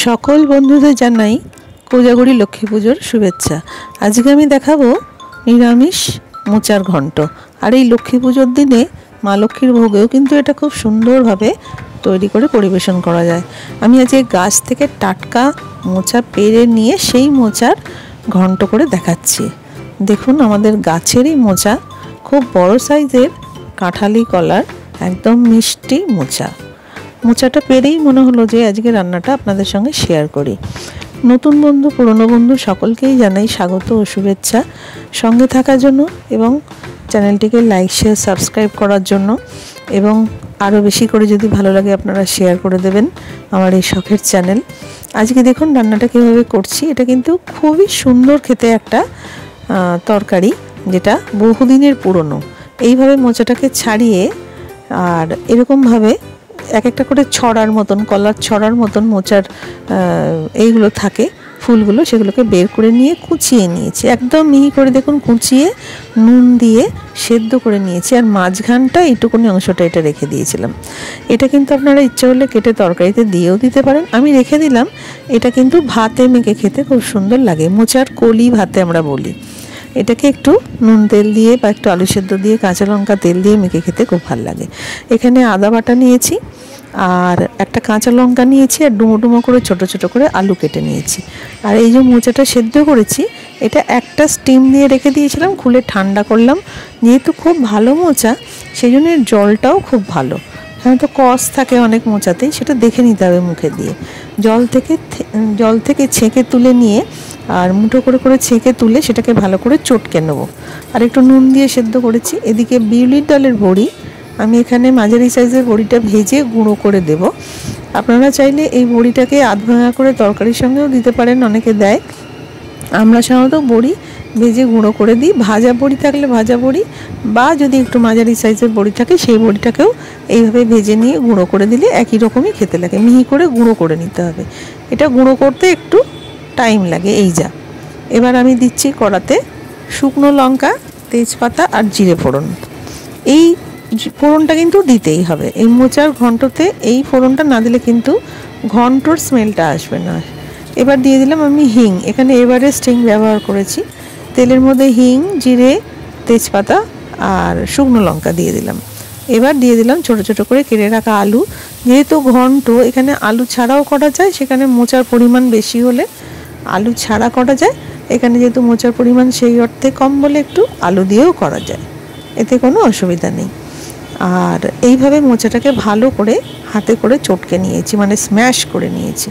সকল বন্ধুদের জানাই কোজাগরি লক্ষ্মী পুজোর শুভেচ্ছা। আজকে আমি দেখাবো নিরামিষ মোচার ঘন্ট। আর এই লক্ষ্মী পুজোর দিনে মা লক্ষ্মীর ভোগেও কিন্তু এটা খুব সুন্দরভাবে তৈরি করে পরিবেশন করা যায়। আমি আজকে গাছ থেকে টাটকা মোচা পেড়ে নিয়ে সেই মোচার ঘন্ট করে দেখাচ্ছি। দেখুন আমাদের গাছেরই মোচা, খুব বড় সাইজের কাঁঠালি কলার একদম মিষ্টি মোচা। মোচাটা পেরেই মনে হলো যে আজকে রান্নাটা আপনাদের সঙ্গে শেয়ার করি। নতুন বন্ধু পুরনো বন্ধু সকলকেই জানাই স্বাগত ও শুভেচ্ছা সঙ্গে থাকার জন্য, এবং চ্যানেলটিকে লাইক শেয়ার সাবস্ক্রাইব করার জন্য, এবং আরও বেশি করে যদি ভালো লাগে আপনারা শেয়ার করে দেবেন আমার এই শখের চ্যানেল। আজকে দেখুন রান্নাটা কীভাবে করছি। এটা কিন্তু খুবই সুন্দর খেতে একটা তরকারি, যেটা বহুদিনের পুরনো। এইভাবে মোচাটাকে ছাড়িয়ে আর এরকমভাবে এক একটা করে ছড়ার মতন, কলার ছড়ার মতন মোচার এইগুলো থাকে ফুলগুলো, সেগুলোকে বের করে নিয়ে কুচিয়ে নিয়েছি একদম মিহি করে। দেখুন কুচিয়ে নুন দিয়ে সেদ্ধ করে নিয়েছি, আর মাঝখানটা এইটুকুনি অংশটা এটা রেখে দিয়েছিলাম। এটা কিন্তু আপনারা ইচ্ছে করলে কেটে তরকারিতে দিয়েও দিতে পারেন, আমি রেখে দিলাম। এটা কিন্তু ভাতে মেখে খেতে খুব সুন্দর লাগে, মোচার কলি ভাতে আমরা বলি। এটাকে একটু নুন তেল দিয়ে বা একটু আলু সেদ্ধ দিয়ে কাঁচা লঙ্কা তেল দিয়ে মেখে খেতে খুব ভালো লাগে। এখানে আদা বাটা নিয়েছি, আর একটা কাঁচা লঙ্কা নিয়েছি, আর ডুমো ডুমো করে ছোট ছোট করে আলু কেটে নিয়েছি। আর এই যে মোচাটা সেদ্ধ করেছি, এটা একটা স্টিম দিয়ে রেখে দিয়েছিলাম, খুলে ঠান্ডা করলাম। যেহেতু খুব ভালো মোচা, সেই জন্য জলটাও খুব ভালো। হ্যাঁ, তো কষ থাকে অনেক মোচাতেই, সেটা দেখে নিতে হবে মুখে দিয়ে। জল থেকে ছেঁকে তুলে নিয়ে আর মুঠো করে করে ছেঁকে তুলে সেটাকে ভালো করে চটকে নেবো। আর একটু নুন দিয়ে সেদ্ধ করেছি। এদিকে বিউলির ডালের বড়ি, আমি এখানে মাঝারি সাইজের বড়িটা ভেজে গুঁড়ো করে দেব। আপনারা চাইলে এই বড়িটাকে আধ ভাঙা করে তরকারির সঙ্গেও দিতে পারেন, অনেকে দেয়। আমরা সাধারণত বড়ি ভেজে গুঁড়ো করে দিই। ভাজা বড়ি থাকলে ভাজা বড়ি, বা যদি একটু মাঝারি সাইজের বড়ি থাকে সেই বড়িটাকেও এইভাবে ভেজে নিয়ে গুঁড়ো করে দিলে একই রকমই খেতে লাগে। মিহি করে গুঁড়ো করে নিতে হবে, এটা গুঁড়ো করতে একটু টাইম লাগে। এই যা, এবার আমি দিচ্ছি কড়াতে শুকনো লঙ্কা, তেজপাতা আর জিরে ফোড়ন। এই ফোড়নটা কিন্তু দিতেই হবে এই মোচার ঘন্টতে। এই ফোড়নটা না দিলে কিন্তু ঘন্টর স্মেলটা আসবে না। এবার দিয়ে দিলাম আমি হিং, এখানে এভারেস্ট হিং ব্যবহার করেছি। তেলের মধ্যে হিং, জিরে, তেজপাতা আর শুকনো লঙ্কা দিয়ে দিলাম। এবার দিয়ে দিলাম ছোট ছোট করে কেটে রাখা আলু। যেহেতু ঘন্ট, এখানে আলু ছাড়াও করা যায়, সেখানে মোচার পরিমাণ বেশি হলে আলু ছাড়া করা যায়। এখানে যেহেতু মোচার পরিমাণ সেই অর্থে কম বলে একটু আলু দিয়েও করা যায়, এতে কোনো অসুবিধা নেই। আর এইভাবে মোচাটাকে ভালো করে হাতে করে চটকে নিয়েছি, মানে স্ম্যাশ করে নিয়েছি।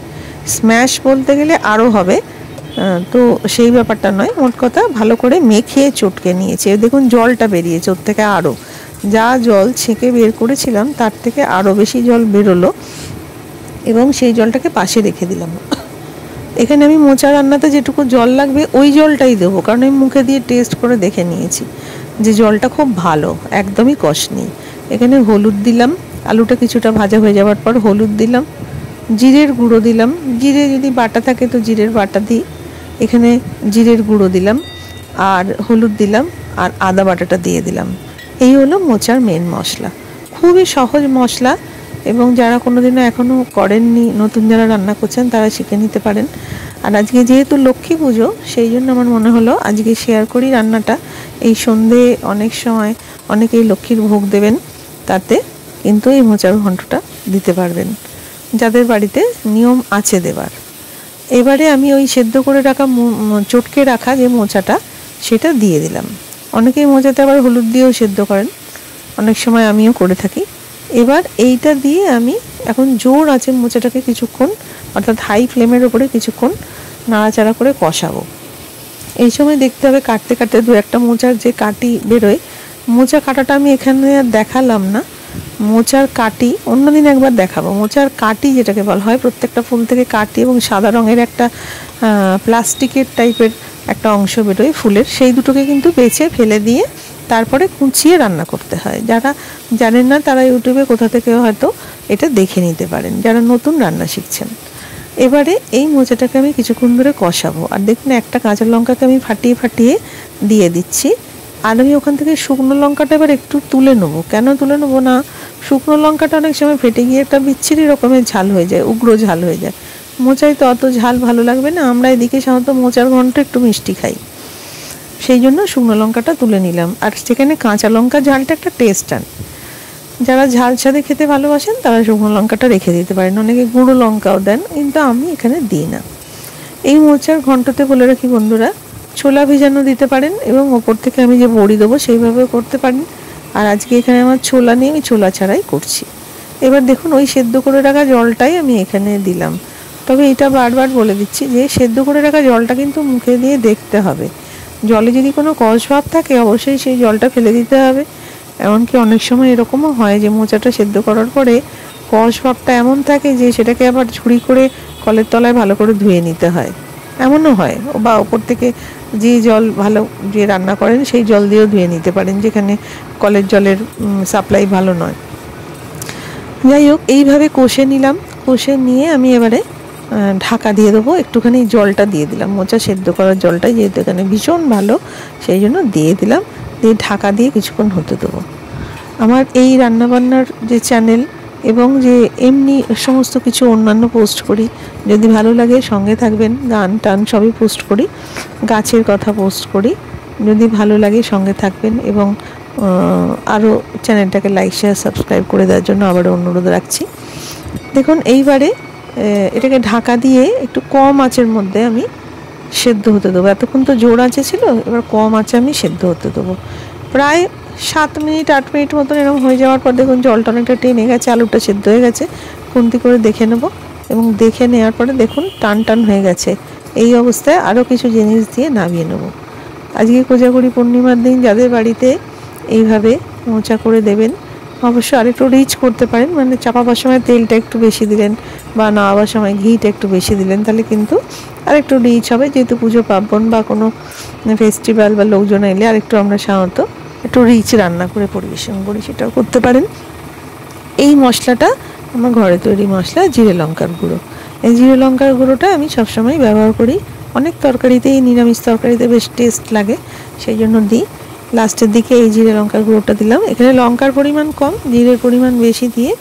স্ম্যাশ বলতে গেলে আরও হবে, তো সেই ব্যাপারটা নয়, মোট কথা ভালো করে মেখে চটকে নিয়েছি। দেখুন জলটা বেরিয়েছে ওর থেকে, আরও যা জল ছেঁকে বের করেছিলাম তার থেকে আরও বেশি জল বেরোলো, এবং সেই জলটাকে পাশে রেখে দিলাম। এখানে আমি মোচা রান্নাতে যেটুকু জল লাগবে ওই জলটাই দেবো, কারণ আমি মুখে দিয়ে টেস্ট করে দেখে নিয়েছি যে জলটা খুব ভালো, একদমই কষ নেই। এখানে হলুদ দিলাম, আলুটা কিছুটা ভাজা হয়ে যাওয়ার পর হলুদ দিলাম, জিরের গুঁড়ো দিলাম। জিরে যদি বাটা থাকে তো জিরের বাটা দিই, এখানে জিরের গুঁড়ো দিলাম, আর হলুদ দিলাম, আর আদা বাটাটা দিয়ে দিলাম। এই হলো মোচার মেন মশলা, খুবই সহজ মশলা, এবং যারা কোনোদিনও এখনও করেননি, নতুন যারা রান্না করছেন তারা শিখে নিতে পারেন। আর আজকে যেহেতু লক্ষ্মী পুজো, সেই জন্য আমার মনে হলো আজকে শেয়ার করি রান্নাটা। এই সন্ধে অনেক সময় অনেকেই লক্ষ্মীর ভোগ দেবেন, তাতে কিন্তু এই মোচার ঘন্টটা দিতে পারবেন যাদের বাড়িতে নিয়ম আছে দেবার। এবারে আমি ওই সেদ্ধ করে রাখা চটকে রাখা যে মোচাটা, সেটা দিয়ে দিলাম। অনেকেই মোচাতে আবার হলুদ দিয়েও সেদ্ধ করেন, অনেক সময় আমিও করে থাকি। এবার এইটা দিয়ে আমি এখন জোর আছে মোচাটাকে কিছুক্ষণ, অর্থাৎ হাই ফ্লেমের ওপরে কিছুক্ষণ নাড়াচাড়া করে কষাবো। এই সময় দেখতে হবে কাটতে কাটতে দু একটা মোচার যে কাটি বেরোয়। মোচা কাটাটা আমি এখানে আর দেখালাম না, মোচার কাটি অন্যদিন একবার দেখাবো। মোচার কাটি যেটাকে বলা হয়, প্রত্যেকটা ফুল থেকে কাটি এবং সাদা রঙের একটা প্লাস্টিকের টাইপের একটা অংশ বেরোয় ফুলের, সেই দুটোকে কিন্তু বেছে ফেলে দিয়ে তারপরে কুচিয়ে রান্না করতে হয়। যারা জানেন না তারা ইউটিউবে কোথা থেকে হয়তো এটা দেখে নিতে পারেন, যারা নতুন রান্না শিখছেন। এবারে এই মোচাটাকে আমি কিছুক্ষণ ধরে কষাবো। আর দেখুন একটা কাঁচা লঙ্কাকে আমি ফাটিয়ে ফাটিয়ে দিয়ে দিচ্ছি। আর আমি ওখান থেকে শুকনো লঙ্কাটা এবার একটু তুলে নেবো। কেন তুলে নেবো না, শুকনো লঙ্কাটা অনেক সময় ফেটে গিয়ে একটা বিচ্ছিরি রকমের ঝাল হয়ে যায়, উগ্র ঝাল হয়ে যায়। মোচায় তো অত ঝাল ভালো লাগবে না, আমরা এদিকে সাধারণত মোচার ঘন্ট একটু মিষ্টি খাই, সেই জন্য শুকনো লঙ্কাটা তুলে নিলাম। আর সেখানে কাঁচা লঙ্কা ঝালটা একটা টেস্ট আন, যারা ঝাল ছাদে খেতে ভালোবাসেন তারা শুকনো লঙ্কাটা রেখে দিতে পারেন, অনেকে গুঁড়ো লঙ্কাও দেন, কিন্তু আমি এখানে দিই না। এই মোচার ঘন্টতে বলে রাখি বন্ধুরা, ছোলা ভিজানো দিতে পারেন এবং ওপর থেকে আমি যে বড়ি দেবো সেইভাবেও করতে পারেন। আর আজকে এখানে আমার ছোলা নেই, আমি ছোলা ছাড়াই করছি। এবার দেখুন ওই সেদ্ধ করে রাখা জলটাই আমি এখানে দিলাম। তবে এটা বারবার বলে দিচ্ছি যে সেদ্ধ করে রাখা জলটা কিন্তু মুখে দিয়ে দেখতে হবে, জলে যদি কোনো কষ ভাব থাকে অবশ্যই সেই জলটা ফেলে দিতে হবে। এমনকি অনেক সময় এরকমও হয় যে মোচাটা সেদ্ধ করার পরে কষ ভাবটা এমন থাকে যে সেটাকে আবার ঝুড়ি করে কলের তলায় ভালো করে ধুয়ে নিতে হয়, এমনও হয়। বা ওপর থেকে যে জল ভালো যে রান্না করেন সেই জল দিয়েও ধুয়ে নিতে পারেন, যেখানে কলের জলের সাপ্লাই ভালো নয়। যাই হোক, এইভাবে কষে নিলাম, কষে নিয়ে আমি এবারে ঢাকা দিয়ে দেবো। একটুখানি জলটা দিয়ে দিলাম, মোচা সেদ্ধ করার জলটাই যেহেতু এখানে ভীষণ ভালো সেই জন্য দিয়ে দিলাম, দিয়ে ঢাকা দিয়ে কিছুক্ষণ হতে দেবো। আমার এই রান্নাবান্নার যে চ্যানেল এবং যে এমনি সমস্ত কিছু অন্যান্য পোস্ট করি, যদি ভালো লাগে সঙ্গে থাকবেন। গান টান সবই পোস্ট করি, গাছের কথা পোস্ট করি, যদি ভালো লাগে সঙ্গে থাকবেন এবং আরও চ্যানেলটাকে লাইক শেয়ার সাবস্ক্রাইব করে দেওয়ার জন্য আবারও অনুরোধ রাখছি। দেখুন এইবারে এটাকে ঢাকা দিয়ে একটু কম আঁচের মধ্যে আমি সেদ্ধ হতে দেবো। এতক্ষণ তো জোর আঁচে ছিল, এবার কম আঁচে আমি সেদ্ধ হতে দেবো। প্রায় 7 মিনিট 8 মিনিট মতন এরকম হয়ে যাওয়ার পর দেখুন জলটা অনেকটা টেনে গেছে, আলুটা সেদ্ধ হয়ে গেছে। খুন্তি করে দেখে নেব এবং দেখে নেওয়ার পরে দেখুন টান টান হয়ে গেছে। এই অবস্থায় আরও কিছু জিনিস দিয়ে নামিয়ে নেব। আজকে কোজাগরী পূর্ণিমার দিন যাদের বাড়িতে এইভাবে মোচা করে দেবেন, অবশ্য আরেকটু রিচ করতে পারেন, মানে চাপাবার সময় তেলটা একটু বেশি দিলেন বা নামাবার সময় ঘিটা একটু বেশি দিলেন, তাহলে কিন্তু আরেকটু রিচ হবে। যেহেতু পুজো পার্বণ বা কোনো ফেস্টিভ্যাল বা লোকজন এলে আরেকটু আমরা সাধারণত একটু রিচ রান্না করে পরিবেশন করি, সেটাও করতে পারেন। এই মশলাটা আমার ঘরে তৈরি মশলা, জিরে লঙ্কার গুঁড়ো। এই জিরে লঙ্কার গুঁড়োটা আমি সবসময় ব্যবহার করি, অনেক তরকারিতেই, নিরামিষ তরকারিতে বেশ টেস্ট লাগে সেই জন্য দিই। লাস্টের দিকে এই জিরে লঙ্কার গুঁড়োটা দিলাম। এখানে লঙ্কার পরিমাণ কম, জিরের পরিমাণ বেশি দিয়ে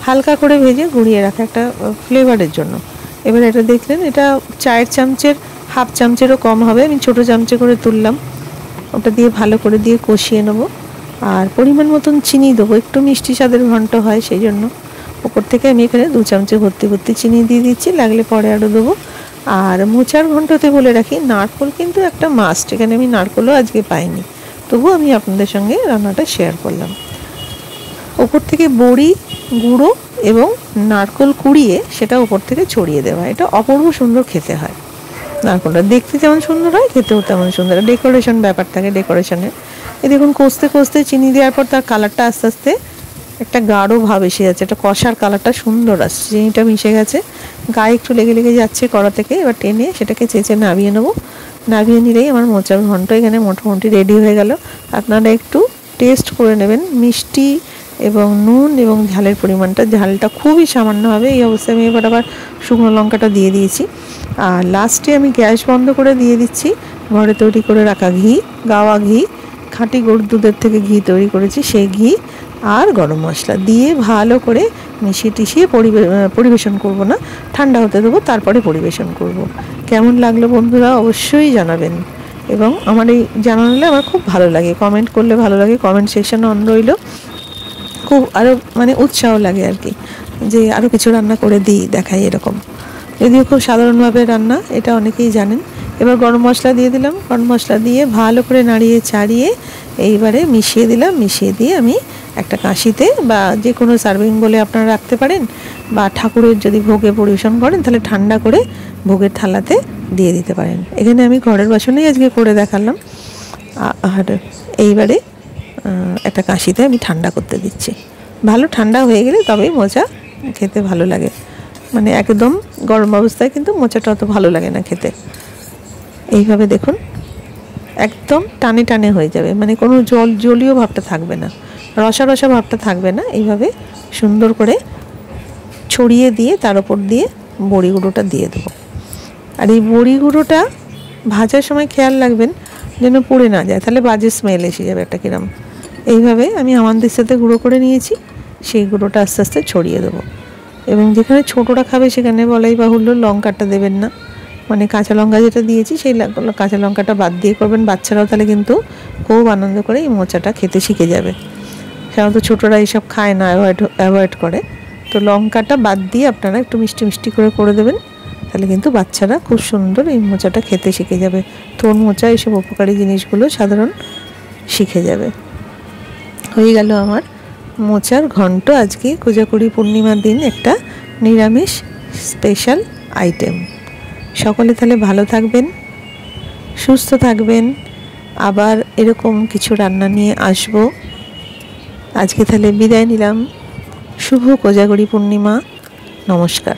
হালকা করে ভেজে গুঁড়িয়ে রাখা একটা ফ্লেভারের জন্য। এবার এটা দেখলেন, এটা চায়ের চামচের হাফ চামচেরও কম হবে, আমি ছোটো চামচে করে তুললাম। ওটা দিয়ে ভালো করে দিয়ে কষিয়ে নেবো। আর পরিমাণ মতন চিনি দেবো, একটু মিষ্টি স্বাদের ঘন্ট হয় সেই জন্য ওপর থেকে আমি এখানে 2 চামচে ভর্তি ভর্তি চিনি দিয়ে দিচ্ছি, লাগলে পরে আরও দেবো। আর মোচার ঘন্টতে বলে রাখি নারকেল কিন্তু একটা মাস্ট, এখানে আমি নারকেলও আজকে পাইনি, তবু আমি আপনাদের সঙ্গে রান্নাটা শেয়ার করলাম। ওপর থেকে বড়ি গুঁড়ো এবং নারকেল কুড়িয়ে সেটা ওপর থেকে ছড়িয়ে দেওয়া, এটা অপূর্ব সুন্দর খেতে হয়। নারকেলটা দেখতে যেমন সুন্দর হয়, খেতেও তেমন সুন্দর। ডেকোরেশন ব্যাপার থাকে ডেকোরেশনের। এই দেখুন কষতে কষতে চিনি দেওয়ার পর তার কালারটা আস্তে আস্তে একটা গাঢ় ভাব এসে যাচ্ছে, একটা কষার কালারটা সুন্দর আসছে, চিনিটা মিশে গেছে, গায়ে একটু লেগে লেগে যাচ্ছে কড়া থেকে। এবার টেনে সেটাকে চেঁচে নামিয়ে নেবো। নামিয়ে নিলেই আমার মোচার ঘন্ট এখানে মোটামুটি রেডি হয়ে গেল। আপনারা একটু টেস্ট করে নেবেন মিষ্টি এবং নুন এবং ঝালের পরিমাণটা, ঝালটা খুবই সামান্য হবে। এই অবস্থায় আমি এবার আবার শুকনো লঙ্কাটা দিয়ে দিয়েছি। আর লাস্টে আমি গ্যাস বন্ধ করে দিয়ে দিচ্ছি ঘরে তৈরি করে রাখা ঘি, গাওয়া ঘি, খাঁটি গরুর দুধের থেকে ঘি তৈরি করেছি সেই ঘি, আর গরম মশলা দিয়ে ভালো করে মিশিয়ে টিশিয়ে পরিবেশন করব না, ঠান্ডা হতে দেবো, তারপরে পরিবেশন করব। কেমন লাগলো বন্ধুরা অবশ্যই জানাবেন, এবং আমার এই জানালে আমার খুব ভালো লাগে, কমেন্ট করলে ভালো লাগে, কমেন্ট সেকশানে অন রইল, খুব আরও মানে উৎসাহ লাগে আর কি, যে আরও কিছু রান্না করে দিই দেখাই এরকম। যদিও খুব সাধারণভাবে রান্না, এটা অনেকেই জানেন। এবার গরম মশলা দিয়ে দিলাম, গরম মশলা দিয়ে ভালো করে নাড়িয়ে ছাড়িয়ে এইবারে মিশিয়ে দিলাম। মিশিয়ে দিয়ে আমি একটা কাঁশিতে বা যে কোনো সার্ভিং বলে আপনারা রাখতে পারেন, বা ঠাকুরের যদি ভোগে পরিবেশন করেন তাহলে ঠান্ডা করে ভোগের থালাতে দিয়ে দিতে পারেন। এখানে আমি ঘরের বাসনেই আজকে করে দেখালাম। আর এইবারে একটা কাঁশিতে আমি ঠান্ডা করতে দিচ্ছি। ভালো ঠান্ডা হয়ে গেলে তবেই মোচা খেতে ভালো লাগে, মানে একদম গরম অবস্থায় কিন্তু মোচাটা অত ভালো লাগে না খেতে। এইভাবে দেখুন একদম টানে টানে হয়ে যাবে, মানে কোনো জলীয় ভাবটা থাকবে না, রসা রসা ভাবটা থাকবে না। এইভাবে সুন্দর করে ছড়িয়ে দিয়ে তার উপর দিয়ে বড়ি গুঁড়োটা দিয়ে দেবো। আর এই বড়ি গুঁড়োটা ভাজার সময় খেয়াল রাখবেন যেন পুড়ে না যায়, তাহলে বাজে স্মেল এসে যাবে একটা কিরম। এইভাবে আমি আমাদের সাথে গুঁড়ো করে নিয়েছি, সেই গুঁড়োটা আস্তে আস্তে ছড়িয়ে দেবো। এবং যেখানে ছোটরা খাবে সেখানে বলাই বাহুল্য লঙ্কাটা দেবেন না, মানে কাঁচা লঙ্কা যেটা দিয়েছি সেই কাঁচা লঙ্কাটা বাদ দিয়ে করবেন। বাচ্চারাও তাহলে কিন্তু খুব আনন্দ করে এই মোচাটা খেতে শিখে যাবে। সাধারণত ছোটরা এইসব খায় না, অ্যাভয়েড করে। তো লঙ্কাটা বাদ দিয়ে আপনারা একটু মিষ্টি মিষ্টি করে দেবেন, তাহলে কিন্তু বাচ্চারা খুব সুন্দর এই মোচাটা খেতে শিখে যাবে। থোড় মোচা এইসব উপকারী জিনিসগুলো সাধারণ শিখে যাবে। হয়ে গেল আমার মোচার ঘন্ট, আজকে কোজাগরী পূর্ণিমার দিন একটা নিরামিষ স্পেশাল আইটেম। সকলে তাহলে ভালো থাকবেন, সুস্থ থাকবেন, আবার এরকম কিছু রান্না নিয়ে আসব। আজকে তাহলে বিদায় নিলাম। শুভ কোজাগরী পূর্ণিমা। নমস্কার।